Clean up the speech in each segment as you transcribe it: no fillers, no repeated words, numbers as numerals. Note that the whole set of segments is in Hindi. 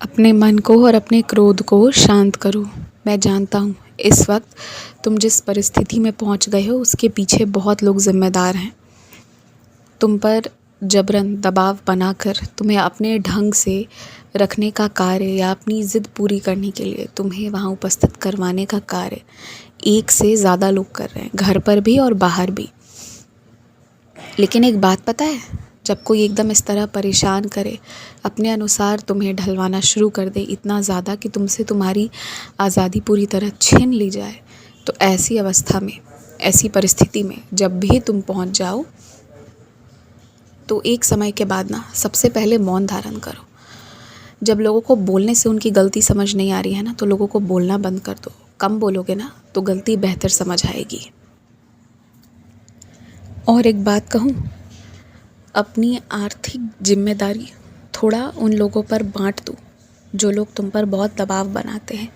अपने मन को और अपने क्रोध को शांत करो। मैं जानता हूँ इस वक्त तुम जिस परिस्थिति में पहुँच गए हो उसके पीछे बहुत लोग ज़िम्मेदार हैं। तुम पर जबरन दबाव बनाकर तुम्हें अपने ढंग से रखने का कार्य या अपनी ज़िद पूरी करने के लिए तुम्हें वहाँ उपस्थित करवाने का कार्य एक से ज़्यादा लोग कर रहे हैं, घर पर भी और बाहर भी। लेकिन एक बात पता है, जब कोई एकदम इस तरह परेशान करे, अपने अनुसार तुम्हें ढलवाना शुरू कर दे इतना ज़्यादा कि तुमसे तुम्हारी आज़ादी पूरी तरह छीन ली जाए, तो ऐसी अवस्था में, ऐसी परिस्थिति में जब भी तुम पहुंच जाओ तो एक समय के बाद ना सबसे पहले मौन धारण करो। जब लोगों को बोलने से उनकी गलती समझ नहीं आ रही है ना, तो लोगों को बोलना बंद कर दो। कम बोलोगे ना तो गलती बेहतर समझ आएगी। और एक बात कहूँ, अपनी आर्थिक जिम्मेदारी थोड़ा उन लोगों पर बांट दो जो लोग तुम पर बहुत दबाव बनाते हैं।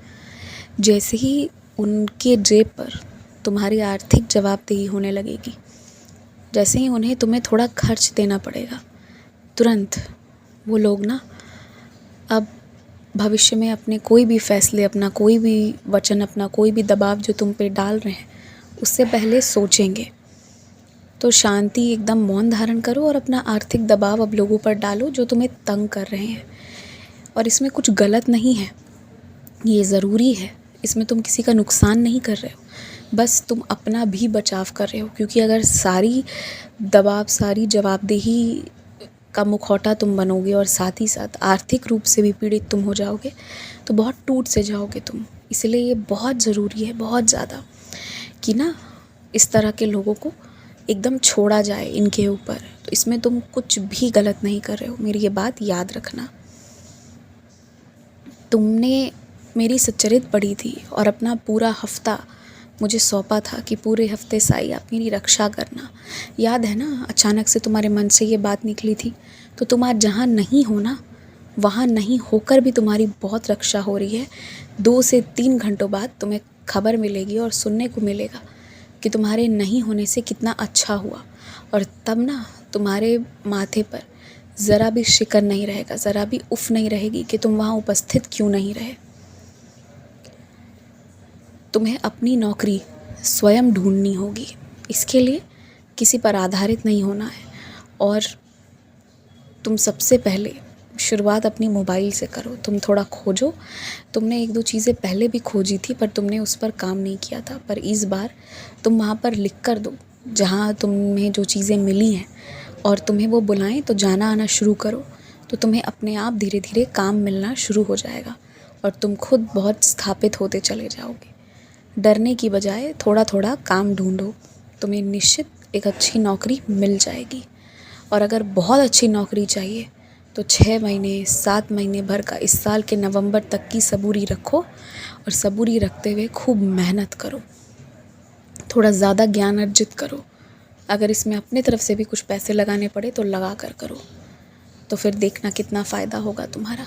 जैसे ही उनके जेब पर तुम्हारी आर्थिक जवाबदेही होने लगेगी, जैसे ही उन्हें तुम्हें थोड़ा खर्च देना पड़ेगा, तुरंत वो लोग ना अब भविष्य में अपने कोई भी फैसले, अपना कोई भी वचन, अपना कोई भी दबाव जो तुम पे डाल रहे हैं उससे पहले सोचेंगे। तो शांति, एकदम मौन धारण करो और अपना आर्थिक दबाव अब लोगों पर डालो जो तुम्हें तंग कर रहे हैं। और इसमें कुछ गलत नहीं है, ये ज़रूरी है। इसमें तुम किसी का नुकसान नहीं कर रहे हो, बस तुम अपना भी बचाव कर रहे हो। क्योंकि अगर सारी दबाव, सारी जवाबदेही का मुखौटा तुम बनोगे और साथ ही साथ आर्थिक रूप से भी पीड़ित तुम हो जाओगे, तो बहुत टूट से जाओगे तुम। इसलिए ये बहुत ज़रूरी है, बहुत ज़्यादा, कि ना इस तरह के लोगों को एकदम छोड़ा जाए इनके ऊपर। तो इसमें तुम कुछ भी गलत नहीं कर रहे हो, मेरी ये बात याद रखना। तुमने मेरी सच्चरित पढ़ी थी और अपना पूरा हफ्ता मुझे सौंपा था कि पूरे हफ्ते साई आप मेरी रक्षा करना। याद है ना, अचानक से तुम्हारे मन से ये बात निकली थी। तो तुम आज जहाँ नहीं हो ना, वहाँ नहीं होकर भी तुम्हारी बहुत रक्षा हो रही है। 2 से 3 घंटों बाद तुम्हें खबर मिलेगी और सुनने को मिलेगा कि तुम्हारे नहीं होने से कितना अच्छा हुआ। और तब ना तुम्हारे माथे पर ज़रा भी शिकन नहीं रहेगा, ज़रा भी उफ नहीं रहेगी कि तुम वहाँ उपस्थित क्यों नहीं रहे। तुम्हें अपनी नौकरी स्वयं ढूंढनी होगी। इसके लिए किसी पर आधारित नहीं होना है। और तुम सबसे पहले शुरुआत अपनी मोबाइल से करो। तुम थोड़ा खोजो। तुमने 1-2 चीज़ें पहले भी खोजी थी पर तुमने उस पर काम नहीं किया था, पर इस बार तुम वहाँ पर लिख कर दो जहाँ तुम्हें जो चीज़ें मिली हैं, और तुम्हें वो बुलाएं तो जाना आना शुरू करो। तो तुम्हें अपने आप धीरे धीरे काम मिलना शुरू हो जाएगा और तुम खुद बहुत स्थापित होते चले जाओगे। डरने की बजाय थोड़ा थोड़ा काम ढूंढो, तुम्हें निश्चित एक अच्छी नौकरी मिल जाएगी। और अगर बहुत अच्छी नौकरी चाहिए तो 6 महीने, 7 महीने भर का, इस साल के नवंबर तक की सबूरी रखो। और सबूरी रखते हुए खूब मेहनत करो, थोड़ा ज़्यादा ज्ञान अर्जित करो। अगर इसमें अपने तरफ से भी कुछ पैसे लगाने पड़े तो लगा कर करो, तो फिर देखना कितना फ़ायदा होगा तुम्हारा।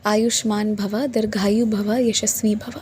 आयुष्मान भव, दीर्घायु भव, यशस्वी भव।